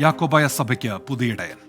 യാക്കോബായ സഭയ്ക്ക് പുതിയിടയൻ.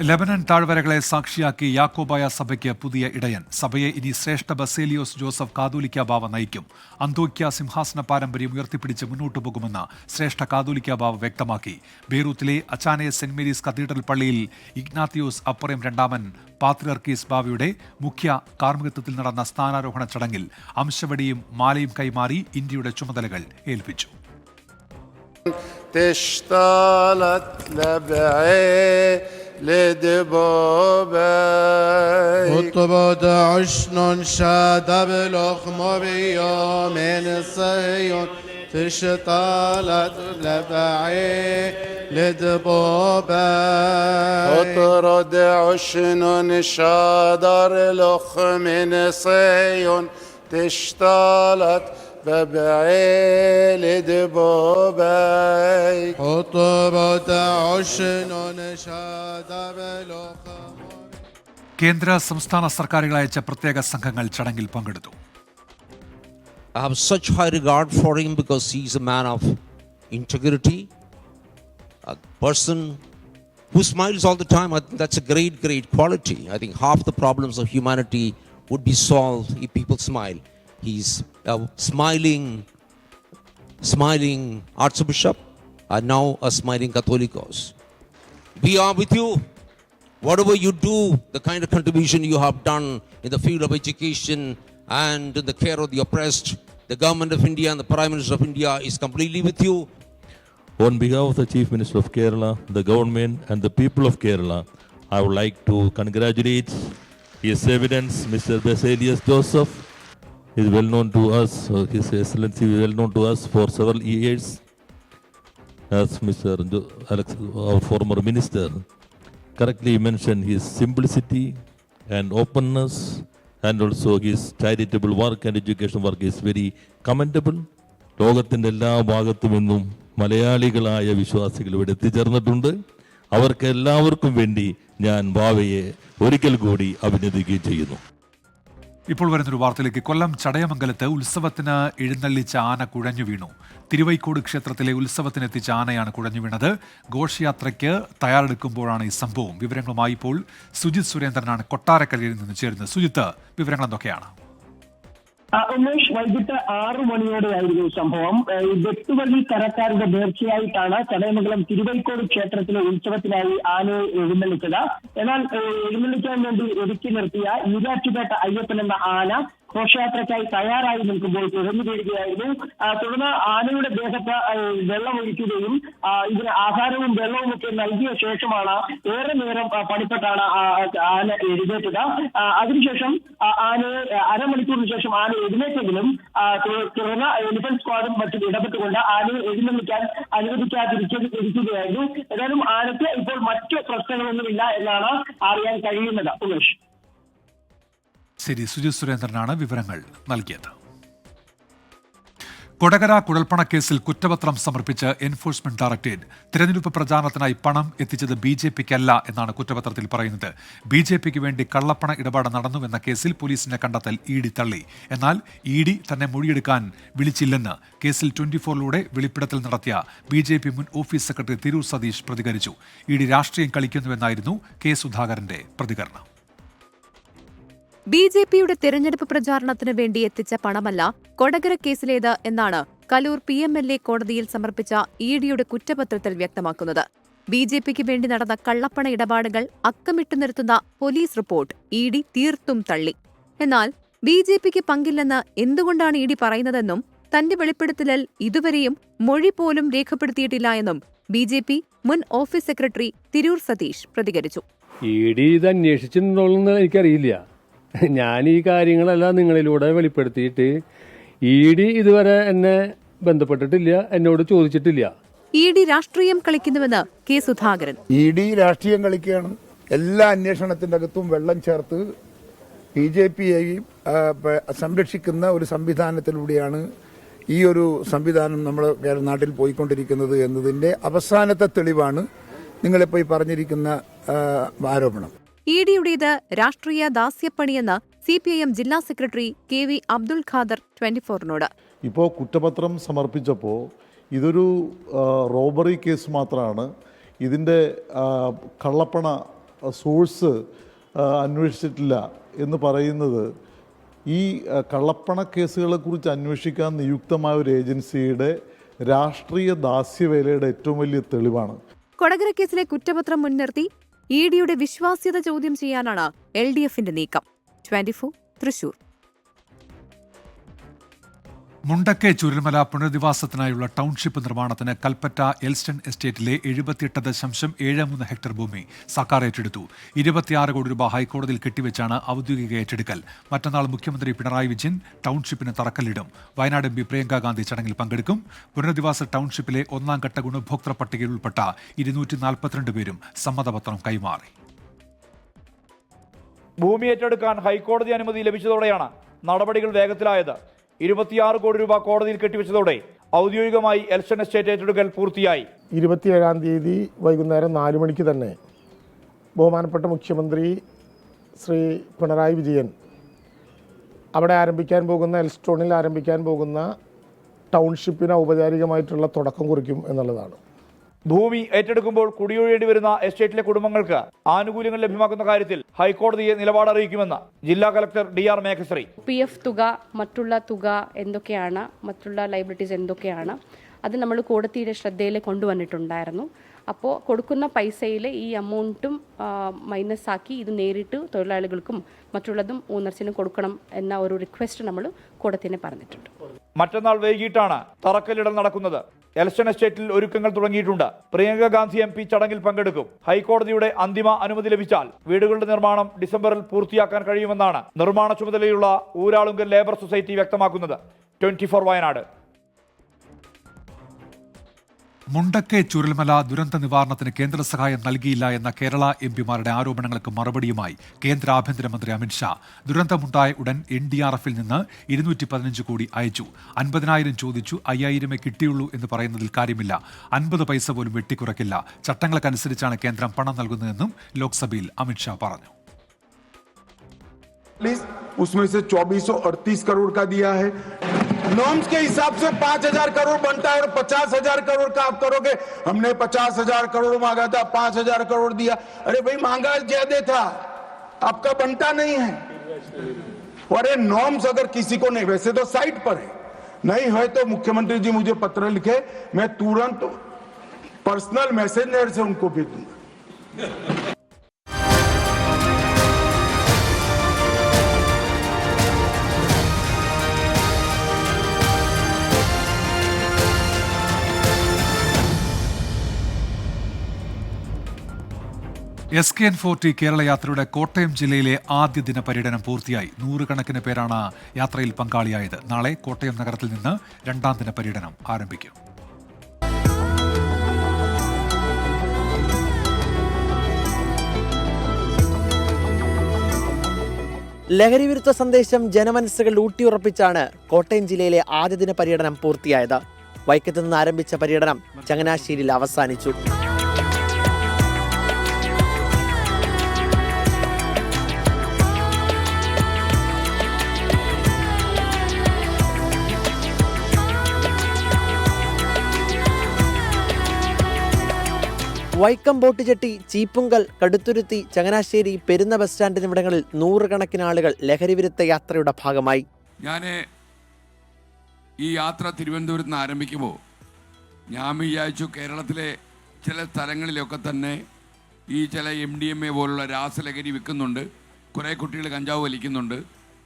ലെബനൻ താഴ്വരകളെ സാക്ഷിയാക്കി യാക്കോബായ സഭയ്ക്ക് പുതിയ ഇടയൻ. സഭയെ ഇനി ശ്രേഷ്ഠ ബസേലിയോസ് ജോസഫ് കാതോലിക്ക ബാവ നയിക്കും. അന്തോക്യ സിംഹാസന പാരമ്പര്യം ഉയർത്തിപ്പിടിച്ച് മുന്നോട്ടു പോകുമെന്ന് ശ്രേഷ്ഠ കാതോലിക്ക ബാവ വ്യക്തമാക്കി. ബെയ്റൂത്തിലെ അച്ചാനെ സെന്റ് മേരീസ് കത്തീഡ്രൽ പള്ളിയിൽ ഇഗ്നാത്തിയോസ് അപ്പറം രണ്ടാമൻ പാത്രിയർക്കീസ് ബാവയുടെ മുഖ്യ കാർമ്മികത്വത്തിൽ നടന്ന സ്ഥാനാരോഹണ ചടങ്ങിൽ അംശവടിയും മാലയും കൈമാറി ഇന്ത്യയുടെ ചുമതലകൾ ഏൽപ്പിച്ചു. خطبات عشنون شادب الأخمرية من الصيون تشتالت لبعي لدبوبي خطرد عشنون شادر الأخ من صيون تشتالت ببعيل دبوبي خطبات عشنون شادب الأخ. കേന്ദ്ര സംസ്ഥാന സർക്കാരുകൾ അയച്ച പ്രത്യേക സംഘങ്ങൾ ചടങ്ങിൽ പങ്കെടുത്തു. I have such high regard for him because he is a man of integrity, a person who smiles all the time. I think that's a great quality. I think half the problems of humanity would be solved if people smile. He's a smiling Archbishop and now a smiling Catholicos. We are with you. Whatever you do, the kind of contribution you have done in the field of education and in the care of the oppressed, the government of India and the Prime Minister of India is completely with you. On behalf of the Chief Minister of Kerala, the government and the people of Kerala, I would like to congratulate His Eminence, Mr. Baselius Joseph. He is well known to us, His Excellency is well known to us for several years. As Mr. Alex, our former minister, correctly mentioned, his simplicity and openness and also his charitable work and education work is very commendable. ലോകത്തിൻ്റെ എല്ലാ ഭാഗത്തു നിന്നും മലയാളികളായ വിശ്വാസികൾ ഇവിടെ എത്തിച്ചേർന്നിട്ടുണ്ട്. അവർക്ക് എല്ലാവർക്കും വേണ്ടി ഞാൻ ബാവയെ ഒരിക്കൽ കൂടി അഭിനന്ദിക്കുകയും ചെയ്യുന്നു. ഇപ്പോൾ വരുന്നൊരു വാർത്തയിലേക്ക്. കൊല്ലം ചടയമംഗലത്ത് ഉത്സവത്തിന് എഴുന്നള്ളിച്ച ആന കുഴഞ്ഞു വീണു. തിരുവൈക്കോട് ക്ഷേത്രത്തിലെ ഉത്സവത്തിനെത്തിച്ച ആനയാണ് കുഴഞ്ഞു വീണത്. ഘോഷയാത്രയ്ക്ക് തയ്യാറെടുക്കുമ്പോഴാണ് ഈ സംഭവം. വിവരങ്ങളുമായി ഇപ്പോൾ സുജിത് സുരേന്ദ്രനാണ് കൊട്ടാരക്കരയിൽ നിന്ന് ചേരുന്നത്. സുജിത്ത്, വിവരങ്ങൾ എന്തൊക്കെയാണ്? ഉമേഷ്, വൈകിട്ട് 6 മണിയോടെയായിരുന്നു സംഭവം. വെട്ടുവള്ളി കരക്കാരുടെ നേർച്ചയായിട്ടാണ് ചടയമംഗലം തിരുവൈക്കോട് ക്ഷേത്രത്തിലെ ഉത്സവത്തിനായി ആനയെ എഴുന്നള്ളിച്ചത്. എന്നാൽ എഴുന്നള്ളിക്കാൻ വേണ്ടി ഒരുക്കി നിർത്തിയ ഈരാറ്റുപേട്ട അയ്യപ്പൻ എന്ന ആന ഘോഷയാത്രയ്ക്കായി തയ്യാറായി നിൽക്കുമ്പോൾ കുഴഞ്ഞു വീഴുകയായിരുന്നു. തുടർന്ന് ആനയുടെ ദേഹത്ത് വെള്ളമൊഴിക്കുകയും ഇതിന് ആഹാരവും വെള്ളവും ഒക്കെ നൽകിയ ശേഷമാണ് ഏറെ നേരം പണിപ്പെട്ടാണ് ആന എഴുന്നേറ്റത്. അതിനുശേഷം ആനയെ അരമണിക്കൂറിന് ശേഷം ആന എഴുന്നേറ്റെങ്കിലും തുടർന്ന് എലിഫന്റ് സ്ക്വാഡും മറ്റും ഇടപെട്ടുകൊണ്ട് ആനയെ എഴുന്നള്ളിക്കാൻ അനുവദിക്കാതിരിക്കുകയായിരുന്നു. ഏതായാലും ആനയ്ക്ക് ഇപ്പോൾ മറ്റു പ്രശ്നങ്ങളൊന്നുമില്ല എന്നാണ് അറിയാൻ കഴിയുന്നത്. ഉമേഷ്, ശരി, സുജിത് സുരേന്ദ്രനാണ് വിവരങ്ങൾ നൽകിയത്. കൊടകര കുഴൽപ്പണക്കേസിൽ കുറ്റപത്രം സമർപ്പിച്ച് എൻഫോഴ്സ്മെന്റ് ഡയറക്ടറേറ്റ്. തിരഞ്ഞെടുപ്പ് പ്രചാരണത്തിനായി പണം എത്തിച്ചത് BJPക്കല്ല എന്നാണ് കുറ്റപത്രത്തിൽ പറയുന്നത്. BJPക്ക് വേണ്ടി കള്ളപ്പണ ഇടപാട് നടന്നുവെന്ന കേസിൽ പോലീസിന്റെ കണ്ടെത്തൽ ED തള്ളി. എന്നാൽ ED തന്നെ മൊഴിയെടുക്കാൻ വിളിച്ചില്ലെന്ന് കേസിൽ 24ലൂടെ വെളിപ്പെടുത്തൽ നടത്തിയ BJP മുൻ ഓഫീസ് സെക്രട്ടറി തിരൂർ സതീഷ് പ്രതികരിച്ചു. ED രാഷ്ട്രീയം കളിക്കുന്നുവെന്നായിരുന്നു K സുധാകരന്റെ പ്രതികരണം. BJPയുടെ തെരഞ്ഞെടുപ്പ് പ്രചാരണത്തിന് വേണ്ടി എത്തിച്ച പണമല്ല കൊടകര കേസിലേത് എന്നാണ് കലൂർ PMLA കോടതിയിൽ സമർപ്പിച്ച EDയുടെ കുറ്റപത്രത്തിൽ വ്യക്തമാക്കുന്നത്. BJPക്ക് വേണ്ടി നടന്ന കള്ളപ്പണ ഇടപാടുകൾ അക്കമിട്ടു നിർത്തുന്ന പോലീസ് റിപ്പോർട്ട് ED തീർത്തും തള്ളി. എന്നാൽ BJPക്ക് പങ്കില്ലെന്ന് എന്തുകൊണ്ടാണ് ED പറയുന്നതെന്നും തന്റെ വെളിപ്പെടുത്തലിൽ ഇതുവരെയും മൊഴി പോലും രേഖപ്പെടുത്തിയിട്ടില്ല എന്നും BJP മുൻ ഓഫീസ് സെക്രട്ടറി തിരൂർ സതീഷ് പ്രതികരിച്ചു. ED ഇത് അന്വേഷിച്ചിട്ടുണ്ടോന്ന് എനിക്കറിയില്ല. ഞാൻ ഈ കാര്യങ്ങളെല്ലാം നിങ്ങളിലൂടെ വെളിപ്പെടുത്തിയിട്ട് ED ഇതുവരെ എന്നെ ബന്ധപ്പെട്ടിട്ടില്ല, എന്നോട് ചോദിച്ചിട്ടില്ല. ED രാഷ്ട്രീയം കളിക്കുന്നുവെന്ന് K സുധാകരൻ. ED രാഷ്ട്രീയം കളിക്കുകയാണ്. എല്ലാ അന്വേഷണത്തിന്റെ അകത്തും വെള്ളം ചേർത്ത് BJPയെയും സംരക്ഷിക്കുന്ന ഒരു സംവിധാനത്തിലൂടെയാണ് ഈ ഒരു സംവിധാനം നമ്മുടെ നാട്ടിൽ പോയിക്കൊണ്ടിരിക്കുന്നത് എന്നതിന്റെ അവസാനത്തെ തെളിവാണ് നിങ്ങളിപ്പോൾ ഈ പറഞ്ഞിരിക്കുന്ന ആരോപണം. ഇഡിയുടേത് രാഷ്ട്രീയ ദാസ്യപ്പണിയെന്ന് CPIM ജില്ലാ സെക്രട്ടറി KV അബ്ദുൽ ഖാദർ 24-നോട്. ഇപ്പോൾ കുറ്റപത്രം സമർപ്പിച്ചപ്പോൾ ഇതൊരു റോബറി കേസ് മാത്രമാണ്. ഇതിൻ്റെ കള്ളപ്പണ സോഴ്സ് അന്വേഷിച്ചിട്ടില്ല എന്ന് പറയുന്നത് ഈ കള്ളപ്പണ കേസുകളെക്കുറിച്ച് അന്വേഷിക്കാൻ നിയുക്തമായ ഒരു ഏജൻസിയുടെ രാഷ്ട്രീയ ദാസ്യവേലയുടെ ഏറ്റവും വലിയ തെളിവാണ്. കൊടകര കേസിലെ കുറ്റപത്രം മുൻനിർത്തി ഇഡിയുടെ വിശ്വാസ്യത ചോദ്യം ചെയ്യാനാണ് LDFന്റെ നീക്കം. 24 തൃശൂർ. മുണ്ടക്കെ ചുരൽമല പുനരധിവാസത്തിനായുള്ള ടൗൺഷിപ്പ് നിർമ്മാണത്തിന് കൽപ്പറ്റ എൽസ്റ്റൺ എസ്റ്റേറ്റിലെ 78.73 ഹെക്ടർ ഭൂമി സർക്കാർ ഏറ്റെടുത്തു. 26 കോടി രൂപ ഹൈക്കോടതിയിൽ കെട്ടിവെച്ചാണ് ഔദ്യോഗിക ഏറ്റെടുക്കൽ. മറ്റന്നാൾ മുഖ്യമന്ത്രി പിണറായി വിജയൻ ടൗൺഷിപ്പിന് തറക്കല്ലിടും. വയനാട് MP പ്രിയങ്ക ഗാന്ധി ചടങ്ങിൽ പങ്കെടുക്കും. പുനരധിവാസ ടൗൺഷിപ്പിലെ ഒന്നാം ഘട്ട ഗുണഭോക്തൃ പട്ടികയിൽ ഉൾപ്പെട്ട 242 പേരും സമ്മതപത്രം കൈമാറി. ഭൂമി ഏറ്റെടുക്കാൻ ഹൈക്കോടതി അനുമതി ലഭിച്ചതോടെയാണ് നടപടികൾ വേഗത്തിലായത്. 26 കോടി രൂപ കോടതിയിൽ കെട്ടിവെച്ചതോടെ ഔദ്യോഗികമായി എൽസ്റ്റൺ എസ്റ്റേറ്റ് ഏറ്റെടുക്കൽ പൂർത്തിയായി. 27-ാം തീയതി വൈകുന്നേരം 4 മണിക്ക് തന്നെ ബഹുമാനപ്പെട്ട മുഖ്യമന്ത്രി ശ്രീ പിണറായി വിജയൻ അവിടെ ആരംഭിക്കാൻ പോകുന്ന എൽസ്റ്റോണിൽ ആരംഭിക്കാൻ പോകുന്ന ടൗൺഷിപ്പിന് ഔപചാരികമായിട്ടുള്ള തുടക്കം കുറിക്കും എന്നുള്ളതാണ്. ഭൂമി ഏറ്റെടുക്കുമ്പോൾ കുടിയൊഴിയേണ്ടി വരുന്ന എസ്റ്റേറ്റിലെ കുടുംബങ്ങൾക്ക് ആനുകൂല്യങ്ങൾ ലഭ്യമാക്കുന്ന കാര്യത്തിൽ ഹൈക്കോടതിയെ നിലപാട് അറിയിക്കുമെന്ന് ജില്ലാ കളക്ടർ DR മേഘശ്രീ. PF തുക, മറ്റുള്ള തുക എന്തൊക്കെയാണ്, മറ്റുള്ള ലൈബിലിറ്റീസ് എന്തൊക്കെയാണ്, അത് നമ്മൾ കോടതിയുടെ ശ്രദ്ധയിൽ കൊണ്ടുവന്നിട്ടുണ്ടായിരുന്നു. അപ്പോൾ കൊടുക്കുന്ന പൈസയിൽ ഈ അമൗണ്ടും മൈനസ് ആക്കി ഇത് നേരിട്ട് തൊഴിലാളികൾക്കും മറ്റുള്ളതും ഓണർസിനും കൊടുക്കണം എന്ന ഒരു റിക്വസ്റ്റ് നമ്മൾ കോടതിനെ പറഞ്ഞിട്ടുണ്ട്. മറ്റന്നാൾ വൈകിട്ടാണ് തറക്കല്ലിടൽ നടക്കുന്നത്. എൽസ്റ്റൺ എസ്റ്റേറ്റിൽ ഒരുക്കങ്ങൾ തുടങ്ങിയിട്ടുണ്ട്. പ്രിയങ്ക ഗാന്ധി MP ചടങ്ങിൽ പങ്കെടുക്കും. ഹൈക്കോടതിയുടെ അന്തിമ അനുമതി ലഭിച്ചാൽ വീടുകളുടെ നിർമ്മാണം ഡിസംബറിൽ പൂർത്തിയാക്കാൻ കഴിയുമെന്നാണ് നിർമ്മാണ ചുമതലയുള്ള ഊരാളുങ്കൽ ലേബർ സൊസൈറ്റി വ്യക്തമാക്കുന്നത്. 24 വയനാട്. മുണ്ടക്കെ ചുരൽമല ദുരന്ത നിവാരണത്തിന് കേന്ദ്ര സഹായം നൽകിയില്ല എന്ന കേരള MP-മാരുടെ ആരോപണങ്ങൾക്ക് മറുപടിയുമായി കേന്ദ്ര ആഭ്യന്തരമന്ത്രി അമിത്ഷാ ദുരന്തമുണ്ടായ ഉടൻ NDRF-ൽ നിന്ന് 215 കോടി അയച്ചു. 50,000 ചോദിച്ചു, 5,000 കിട്ടിയുള്ളൂ എന്ന് പറയുന്നതിൽ കാര്യമില്ല. 50 പൈസ പോലും വെട്ടിക്കുറയ്ക്കില്ല. ചട്ടങ്ങൾക്കനുസരിച്ചാണ് കേന്ദ്രം പണം നൽകുന്നതെന്നും ലോക്സഭയിൽ അമിത്ഷാ പറഞ്ഞു. उसमें से 2438 करोड़ का दिया है. नॉर्म्स के हिसाब से 5,000 करोड़ बनता है और 50,000 करोड़ का आप करोगे. हमने 50,000 करोड़ मांगा था, 5,000 करोड़ दिया. अरे भाई मांगा ज्यादा था, आपका बनता नहीं है. और ये नॉर्म्स अगर किसी को नहीं, वैसे तो साइट पर है, नहीं है तो मुख्यमंत्री जी मुझे पत्र लिखे, मैं तुरंत पर्सनल मैसेंजर से उनको भेज दूंगा. SKN40 കേരള യാത്രയുടെ കോട്ടയം ജില്ലയിലെ ആദ്യ ദിന പര്യടനം പൂർത്തിയായി. 100 കണക്കിന് പേരാണ് യാത്രയിൽ പങ്കാളിയായത്. നാളെ കോട്ടയം നഗരത്തിൽ നിന്ന് 2ാം ദിന പര്യടനം ആരംഭിക്കും. ലഹരിവിരുദ്ധ സന്ദേശം ജനമനസ്സുകൾ ഊട്ടിയുറപ്പിച്ചാണ് കോട്ടയം ജില്ലയിലെ ആദ്യ ദിന പര്യടനം പൂർത്തിയായത്. വൈക്കത്ത് നിന്ന് ആരംഭിച്ച പര്യടനം ചങ്ങനാശ്ശേരിയിൽ അവസാനിച്ചു. Vaikom boat jetty, Cheeppunkal, Kaduthuruthy, Changanassery, Perunna bus stand എന്നിവിടങ്ങളിൽ 100 കണക്കിന് ആളുകൾ ലഹരിവിരുദ്ധ യാത്രയുടെ ഭാഗമായി. ഞാൻ ഈ യാത്ര തിരുവനന്തപുരത്ത് നിന്ന് ആരംഭിക്കുമ്പോൾ ഞാൻ വിചാരിച്ചു കേരളത്തിലെ ചില സ്ഥലങ്ങളിലൊക്കെ തന്നെ ഈ ചില MDMA പോലുള്ള രാസലഹരി വിൽക്കുന്നുണ്ട്, കുറേ കുട്ടികൾ കഞ്ചാവ് വലിക്കുന്നുണ്ട്,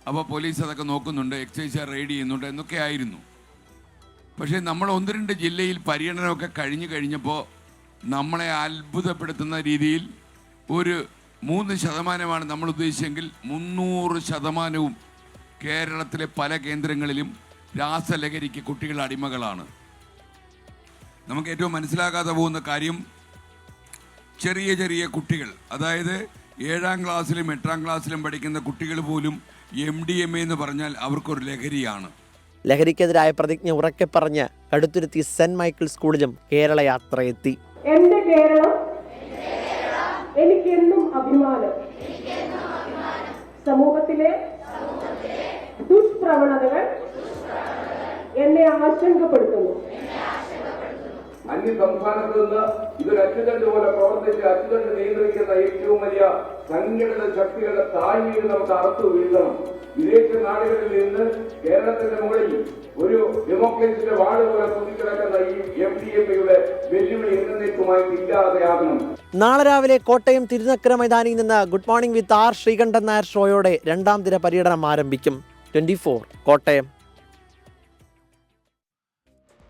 അപ്പോൾ പോലീസ് അതൊക്കെ നോക്കുന്നുണ്ട്, എക്സൈസ് റെയ്ഡ് ചെയ്യുന്നുണ്ട് എന്നൊക്കെ ആയിരുന്നു. പക്ഷേ നമ്മൾ 1-2 ജില്ലയിൽ പര്യടനമൊക്കെ കഴിഞ്ഞപ്പോൾ നമ്മളെ അത്ഭുതപ്പെടുത്തുന്ന രീതിയിൽ ഒരു 3% നമ്മൾ ഉദ്ദേശിച്ചെങ്കിൽ 300% കേരളത്തിലെ പല കേന്ദ്രങ്ങളിലും രാസലഹരിക്ക് കുട്ടികൾ അടിമകളാണ്. നമുക്ക് ഏറ്റവും മനസ്സിലാകാതെ പോകുന്ന കാര്യം, ചെറിയ ചെറിയ കുട്ടികൾ, അതായത് 7ാം ക്ലാസ്സിലും 8ാം ക്ലാസ്സിലും പഠിക്കുന്ന കുട്ടികൾ പോലും MDMA എന്ന് പറഞ്ഞാൽ അവർക്കൊരു ലഹരിയാണ്. ലഹരിക്കെതിരായ പ്രതിജ്ഞ ഉറക്കെ പറഞ്ഞ് കടുത്തുരുത്തി സെന്റ് മൈക്കിൾ സ്കൂളിലും കേരള യാത്ര എത്തി. എന്റെ കേരളം എനിക്കെന്നും അഭിമാനം. സമൂഹത്തിലെ ദുഷ്പ്രവണതകൾ എന്നെ ആശങ്കപ്പെടുത്തുന്നു. അന്യ സംസ്ഥാനത്ത് നിന്ന് ഇതൊരു അച്ചുതണ്ട് പോലെ പ്രവർത്തിച്ച് അച്ചുതണ്ട് നിയന്ത്രിക്കുന്ന ഏറ്റവും വലിയ സംഘടിത ശക്തികളുടെ താഴ്മയിൽ നമുക്ക് അറുത്തു വീഴ്ത്തണം. വിദേശ നാടുകളിൽ നിന്ന് കേരളത്തിന്റെ മുകളിൽ ഒരു ഡെമോക്രസിയുടെ വാട് പോലെ കുതിക്കിടക്കുന്ന ഈ MDMA-യുടെ വെല്ലുവിളി എന്നേക്കുമായി ഇല്ലാതെയാകണം. നാളെ രാവിലെ കോട്ടയം തിരുനക്കര മൈതാനിയിൽ നിന്ന് good morning with R Sreekandan Nair ഷോയോടെ 2ാം ദിന പര്യടനം ആരംഭിക്കും. 24 കോട്ടയം.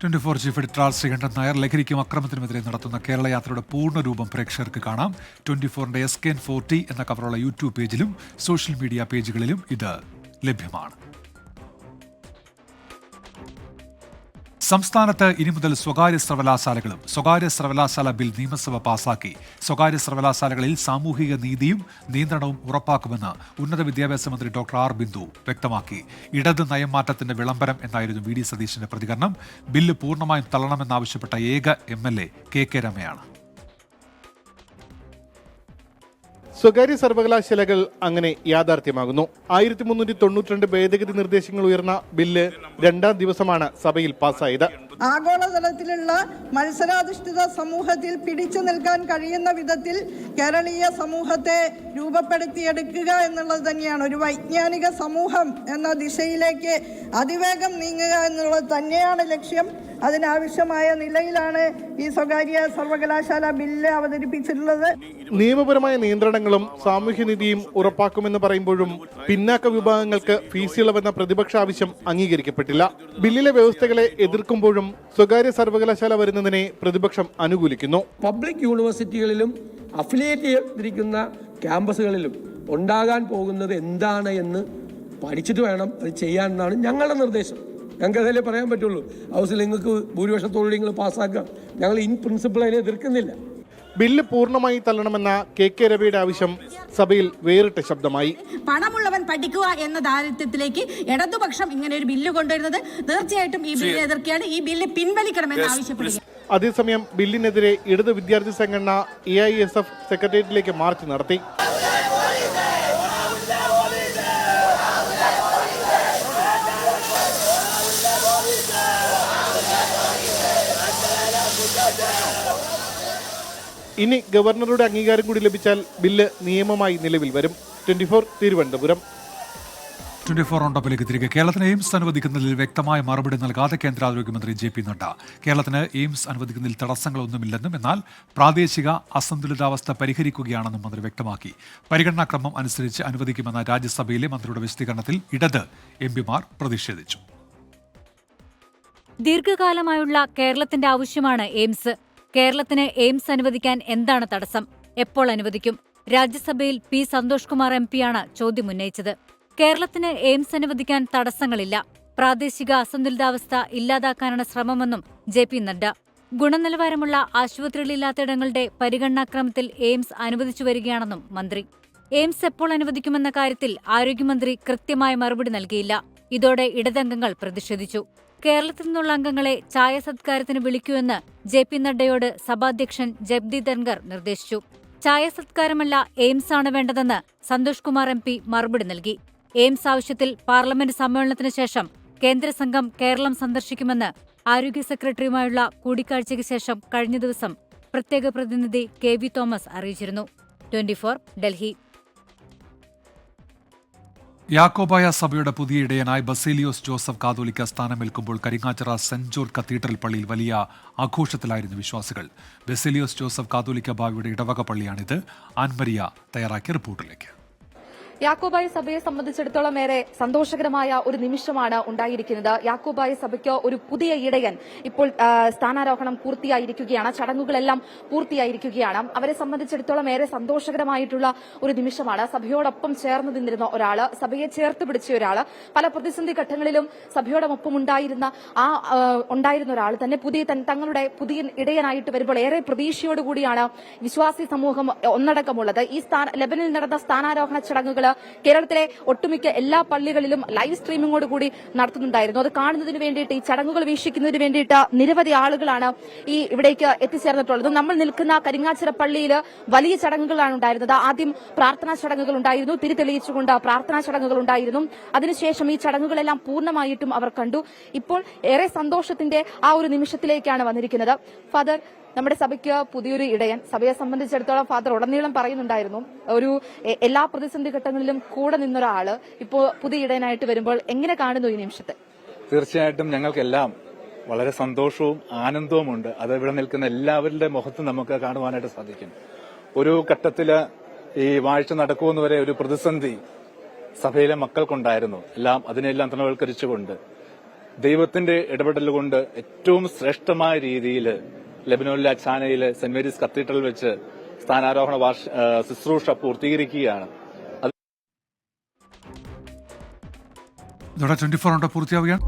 24 chief editor R Sreekandan Nair. ലഹരിക്കും അക്രമത്തിനുമെതിരെ നടത്തുന്ന കേരള യാത്രയുടെ പൂർണ്ണരൂപം പ്രേക്ഷകർക്ക് കാണാം. 24ന്റെ SKN40 എന്ന കവറുള്ള യൂട്യൂബ് പേജിലും സോഷ്യൽ മീഡിയ പേജുകളിലും ഇത് ലഭ്യമാണ്. സംസ്ഥാനത്ത് ഇനി മുതൽ സ്വകാര്യ സർവകലാശാലകളും സ്വകാര്യ സർവകലാശാല ബിൽ നിയമസഭ പാസാക്കി. സ്വകാര്യ സർവകലാശാലകളിൽ സാമൂഹിക നീതിയും നിയന്ത്രണവും ഉറപ്പാക്കുമെന്ന് ഉന്നത വിദ്യാഭ്യാസ മന്ത്രി ഡോക്ടർ ആർ ബിന്ദു വ്യക്തമാക്കി. ഇടത് നയംമാറ്റത്തിന്റെ വിളംബരം എന്നായിരുന്നു VD സതീശന്റെ പ്രതികരണം. ബില്ല് പൂർണ്ണമായും തള്ളണമെന്നാവശ്യപ്പെട്ട ഏക MLA KK രമയാണ്. സ്വകാര്യ സർവകലാശാലകൾ അങ്ങനെ യാഥാർത്ഥ്യമാകുന്നു. 1392 ഭേദഗതി നിർദ്ദേശങ്ങൾ ഉയർന്ന ബില്ല് 2ാം ദിവസമാണ് സഭയിൽ പാസ്സായത്. ആഗോളതലത്തിലുള്ള മത്സരാധിഷ്ഠിത സമൂഹത്തിൽ പിടിച്ചു നിൽക്കാൻ കഴിയുന്ന വിധത്തിൽ കേരളീയ സമൂഹത്തെ രൂപപ്പെടുത്തിയെടുക്കുക എന്നുള്ളത് തന്നെയാണ്. ഒരു വൈജ്ഞാനിക സമൂഹം എന്ന ദിശയിലേക്ക് അതിവേഗം നീങ്ങുക എന്നുള്ളത് തന്നെയാണ് ലക്ഷ്യം. അതിനാവശ്യമായ നിലയിലാണ് ഈ സ്വകാര്യ സർവകലാശാല ബില്ല് അവതരിപ്പിച്ചിട്ടുള്ളത്. നിയമപരമായ നിയന്ത്രണങ്ങളും സാമൂഹ്യനീതിയും ഉറപ്പാക്കുമെന്ന് പറയുമ്പോഴും പിന്നാക്ക വിഭാഗങ്ങൾക്ക് ഫീസ് ഇളവെന്ന പ്രതിപക്ഷ ആവശ്യം അംഗീകരിക്കപ്പെട്ടില്ല. ബില്ലിലെ വ്യവസ്ഥകളെ എതിർക്കുമ്പോഴും സ്വകാര്യ സർവകലാശാല വരുന്നതിനെ പ്രതിപക്ഷം അനുകൂലിക്കുന്നു. പബ്ലിക് യൂണിവേഴ്സിറ്റികളിലും അഫിലിയേറ്റ് ചെയ്തിരിക്കുന്ന ക്യാമ്പസുകളിലും ഉണ്ടാകാൻ പോകുന്നത് എന്താണ് എന്ന് പഠിച്ചിട്ട് വേണം അത് ചെയ്യാനെന്നാണ് ഞങ്ങളുടെ നിർദ്ദേശം. ഞങ്ങൾക്ക് അതല്ലേ പറയാൻ പറ്റുള്ളൂ. ഹൗസിൽ നിങ്ങൾക്ക് ഭൂരിപക്ഷത്തോടെ നിങ്ങൾ പാസ്സാക്കുക. ഞങ്ങൾ ഇൻ പ്രിൻസിപ്പിൾ അതിനെ എതിർക്കുന്നില്ല. ബില്ല് പൂർണ്ണമായി തള്ളണമെന്ന KK രവിയുടെ ആവശ്യം സഭയിൽ വേറിട്ട ശബ്ദമായി. പണമുള്ളവൻ പഠിക്കുക എന്ന ദാരിദ്ര്യത്തിലേക്ക് ഇടതുപക്ഷം ഇങ്ങനെ ഒരു ബില്ല് കൊണ്ടുവരുന്നത് തീർച്ചയായിട്ടും ഈ ബില്ല് എതിർക്കുകയാണ്. ഈ ബില്ല് പിൻവലിക്കണമെന്ന് ആവശ്യപ്പെടുക. അതേസമയം ബില്ലിനെതിരെ ഇടത് വിദ്യാർത്ഥി സംഘടന AISF സെക്രട്ടേറിയറ്റിലേക്ക് മാർച്ച് നടത്തി. ഇനി ഗവർണറുടെ അംഗീകാരം കൂടി ലഭിച്ചാൽ ബില്ല് നിയമമായി നിലവിൽ വരും. 24 തിരുവനന്തപുരം. 24 ഓൺ ടോപ്പിലേക്ക് തിരികെ. കേരളത്തിന് എയിംസ് അനുവദിക്കുന്നതിൽ വ്യക്തമായ മറുപടി നൽകാതെ കേന്ദ്ര ആരോഗ്യമന്ത്രി JP നഡ്ഡ. കേരളത്തിന് എയിംസ് അനുവദിക്കുന്നതിൽ തടസ്സങ്ങളൊന്നുമില്ലെന്നും എന്നാൽ പ്രാദേശിക അസന്തുലിതാവസ്ഥ പരിഹരിക്കുകയാണെന്നും മന്ത്രി വ്യക്തമാക്കി. പരിഗണനാക്രമം അനുസരിച്ച് അനുവദിക്കുമെന്ന രാജ്യസഭയിലെ മന്ത്രിയുടെ വിശദീകരണത്തിൽ ഇടത് MPമാർ പ്രതിഷേധിച്ചു. ദീർഘകാലമായുള്ള കേരളത്തിന്റെ ആവശ്യമാണ് എയിംസ്. കേരളത്തിന് എയിംസ് അനുവദിക്കാൻ എന്താണ് തടസ്സം? എപ്പോൾ അനുവദിക്കും? രാജ്യസഭയിൽ P. സന്തോഷ് കുമാർ MPയാണ് ചോദ്യമുന്നയിച്ചത്. കേരളത്തിന് എയിംസ് അനുവദിക്കാൻ തടസ്സങ്ങളില്ല. പ്രാദേശിക അസന്തുലിതാവസ്ഥ ഇല്ലാതാക്കാനാണ് ശ്രമമെന്നും JP നഡ്ഡ. ഗുണനിലവാരമുള്ള ആശുപത്രികളില്ലാത്തിടങ്ങളുടെ പരിഗണനാക്രമത്തിൽ എയിംസ് അനുവദിച്ചു വരികയാണെന്നും മന്ത്രി. എയിംസ് എപ്പോൾ അനുവദിക്കുമെന്ന കാര്യത്തിൽ ആരോഗ്യമന്ത്രി കൃത്യമായ മറുപടി നൽകിയില്ല. ഇതോടെ ഇടതംഗങ്ങൾ പ്രതിഷേധിച്ചു. കേരളത്തിൽ നിന്നുള്ള അംഗങ്ങളെ ചായ സത്കാരത്തിന് വിളിക്കൂവെന്ന് JP നഡ്ഡയോട് സഭാധ്യക്ഷൻ ജഗ്ദീപ് ധൻഖർ നിർദ്ദേശിച്ചു. ചായ സത്കാരമല്ല എയിംസ് ആണ് വേണ്ടതെന്ന് സന്തോഷ് കുമാർ MP മറുപടി നൽകി. എയിംസ് ആവശ്യത്തിൽ പാർലമെന്റ് സമ്മേളനത്തിന് ശേഷം കേന്ദ്ര സംഘം കേരളം സന്ദർശിക്കുമെന്ന് ആരോഗ്യ സെക്രട്ടറിയുമായുള്ള കൂടിക്കാഴ്ചയ്ക്ക് ശേഷം കഴിഞ്ഞ ദിവസം പ്രത്യേക പ്രതിനിധി KV തോമസ് അറിയിച്ചിരുന്നു. 24 ഡൽഹി. യാക്കോബായ സഭയുടെ പുതിയ ഇടയനായി ബസേലിയോസ് ജോസഫ് കാതോലിക്ക സ്ഥാനമേൽക്കുമ്പോൾ കരിങ്ങാച്ചിറ സെന്റ് ജോർജ് കത്തീഡ്രൽ പള്ളിയിൽ വലിയ ആഘോഷത്തിലായിരുന്നു വിശ്വാസികൾ. ബസേലിയോസ് ജോസഫ് കാതോലിക്ക ബാവയുടെ ഇടവക പള്ളിയാണിത്. ആൻമരിയ തയ്യാറാക്കിയ റിപ്പോർട്ടിലേക്ക്. യാക്കോബായ സഭയെ സംബന്ധിച്ചിടത്തോളം ഏറെ സന്തോഷകരമായ ഒരു നിമിഷമാണ് ഉണ്ടായിരിക്കുന്നത്. യാക്കോബായ സഭയ്ക്ക് ഒരു പുതിയ ഇടയൻ ഇപ്പോൾ സ്ഥാനാരോഹണം പൂർത്തിയായിരിക്കുകയാണ്. ചടങ്ങുകളെല്ലാം പൂർത്തിയായിരിക്കുകയാണ്. അവരെ സംബന്ധിച്ചിടത്തോളം ഏറെ സന്തോഷകരമായിട്ടുള്ള ഒരു നിമിഷമാണ്. സഭയോടൊപ്പം ചേർന്ന് നിന്നിരുന്ന ഒരാള്, സഭയെ ചേർത്ത് പിടിച്ച ഒരാള്, പല പ്രതിസന്ധി ഘട്ടങ്ങളിലും സഭയോടൊപ്പം ഉണ്ടായിരുന്ന ഒരാൾ തന്നെ തങ്ങളുടെ പുതിയ ഇടയനായിട്ട് വരുമ്പോൾ ഏറെ പ്രതീക്ഷയോടുകൂടിയാണ് വിശ്വാസി സമൂഹം ഒന്നടക്കമുള്ളത്. ഈ ലെബനിൽ നടന്ന സ്ഥാനാരോഹണ ചടങ്ങുകൾ കേരളത്തിലെ ഒട്ടുമിക്ക എല്ലാ പള്ളികളിലും ലൈവ് സ്ട്രീമിംഗോട് കൂടി നടത്തുന്നുണ്ടായിരുന്നു. അത് കാണുന്നതിന് വേണ്ടിയിട്ട്, ഈ ചടങ്ങുകൾ വീക്ഷിക്കുന്നതിന് വേണ്ടിയിട്ട് നിരവധി ആളുകളാണ് ഇവിടേക്ക് എത്തിച്ചേർന്നിട്ടുള്ളത്. നമ്മൾ നിൽക്കുന്ന കരിങ്ങാച്ചിറ പള്ളിയിൽ വലിയ ചടങ്ങുകളാണ് ഉണ്ടായിരുന്നത്. ആദ്യം പ്രാർത്ഥനാ ചടങ്ങുകൾ ഉണ്ടായിരുന്നു, തിരിതെളിയിച്ചുകൊണ്ട് പ്രാർത്ഥനാ ചടങ്ങുകൾ ഉണ്ടായിരുന്നു. അതിനുശേഷം ഈ ചടങ്ങുകളെല്ലാം പൂർണ്ണമായിട്ടും അവർ കണ്ടു. ഇപ്പോൾ ഏറെ സന്തോഷത്തിന്റെ ആ ഒരു നിമിഷത്തിലേക്കാണ് വന്നിരിക്കുന്നത്. ഫാദർ, നമ്മുടെ സഭയ്ക്ക് പുതിയൊരു ഇടയൻ, സഭയെ സംബന്ധിച്ചിടത്തോളം ഫാദർ ഉടനീളം പറയുന്നുണ്ടായിരുന്നു, ഒരു എല്ലാ പ്രതിസന്ധി ഘട്ടങ്ങളിലും കൂടെ നിന്നൊരാള് ഇപ്പോൾ പുതിയ ഇടയനായിട്ട് വരുമ്പോൾ എങ്ങനെ കാണുന്നു ഈ നിമിഷത്തെ? തീർച്ചയായിട്ടും ഞങ്ങൾക്കെല്ലാം വളരെ സന്തോഷവും ആനന്ദവുമുണ്ട്. അത് ഇവിടെ നിൽക്കുന്ന എല്ലാവരുടെ മുഖത്തും നമുക്ക് കാണുവാനായിട്ട് സാധിക്കും. ഒരു ഘട്ടത്തില് ഈ വാഴ്ച നടക്കുമെന്ന് ഒരു പ്രതിസന്ധി സഭയിലെ മക്കൾക്കുണ്ടായിരുന്നു. അതിനെല്ലാം തൃണവൽക്കരിച്ചുകൊണ്ട് ദൈവത്തിന്റെ ഇടപെടലുകൊണ്ട് ഏറ്റവും ശ്രേഷ്ഠമായ രീതിയിൽ ലെബനോനിലെ അച്ചാനയിലെ സെന്റ് മേരീസ് കത്തീഡ്രൽ വെച്ച് സ്ഥാനാരോഹണ ശുശ്രൂഷ പൂർത്തീകരിക്കുകയാണ്. ഇതോടെ 24 പൂർത്തിയാവുകയാണ്.